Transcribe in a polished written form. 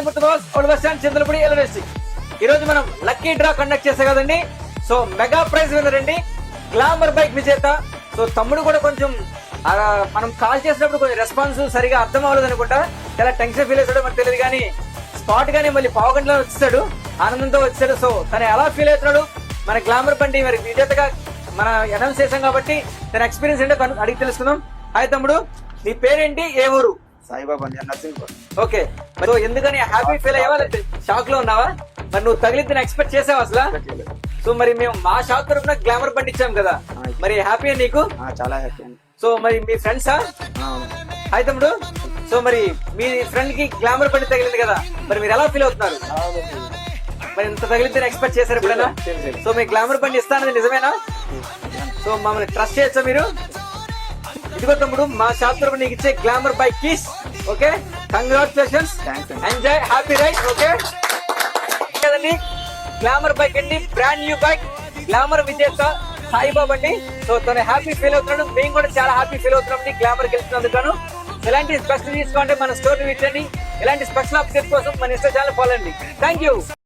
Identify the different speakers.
Speaker 1: Old bus stand Chandrapudi LSC. ఈ రోజు మనం లక్కీ డ్రా కండక్ట్ చేస్తాం కదండి. సో మెగా ప్రైజ్ విన్నర్ అండి గ్లామర్ బైక్ విజేత. సో తమ్ముడు కూడా కొంచెం మనం కాల్ చేసినప్పుడు కొంచెం రెస్పాన్స్ సరిగా అర్థం అవ్వలేదు అనుకుంటా, చాలా టెన్షన్ ఫీల్ అవుతాడో మనకు తెలియదు, కానీ స్పాట్ గానీ మళ్ళీ పావు గంటలో వచ్చాడు, ఆనందంతో వచ్చాడు. సో తను ఎలా ఫీల్ అవుతున్నాడు, మన గ్లామర్ బండి మరి విజేతగా మన అనౌన్స్ చేసాం కాబట్టి తన ఎక్స్పీరియన్స్ ఏంటో అడిగి తెలుసుకుందాం. హాయ్ తమ్ముడు, నీ పేరేంటి, ఏ ఊరు?
Speaker 2: సాయిబాబా నర్సింగ్పూర్.
Speaker 1: ఓకే, సో ఎందుకని హ్యాపీ ఫీల్ అయ్యావా, షాక్ లో ఉన్నావా? మరి నువ్వు తగిలిద్దని ఎక్స్పెక్ట్ చేసావా అసలు? సో మరి మేము మా షాప్ తరఫున గ్లామర్ బండి ఇచ్చాం కదా, మరి హ్యాపీ నీకు?
Speaker 2: చాలా హ్యాపీ అండి.
Speaker 1: సో మరి మీ ఫ్రెండ్సా? హాయ్ తమ్ముడు, సో మరి మీ ఫ్రెండ్ కి గ్లామర్ బండి తగిలింది కదా, మరి మీరు ఎలా ఫీల్ అవుతున్నారు? మరి ఇంత తగిలిద్దని ఎక్స్పెక్ట్ చేశారు ఎప్పుడైనా? సో మీ గ్లామర్ బండి ఇస్తానది నిజమేనా? సో మమ్మల్ని ట్రస్ట్ చేయొచ్చా మీరు? ఇదిగో తమ్ముడు, మా షాప్ తరఫున నీకు ఇచ్చే Glamour bike keys. Okay, congratulations, enjoy, happy ride. Okay కదండి, గ్లామర్ బైక్ అండి, బ్రాండ్ న్యూ బైక్, గ్లామర్ విజేత సాయిబాబా అండి. సో తను హ్యాపీ ఫీల్ అవుతున్నాడు, మేము కూడా చాలా హ్యాపీ ఫీల్ అవుతున్నాం గ్లామర్ గెలుస్తున్నందుకు. ఇలాంటి స్పెషల్ తీసుకోండి, మన స్టోర్ విచ్చండి. ఇలాంటి స్పెషల్ అప్డేట్ కోసం మన ఇన్స్టా ఛానల్ ఫాలో అండి. Thank you.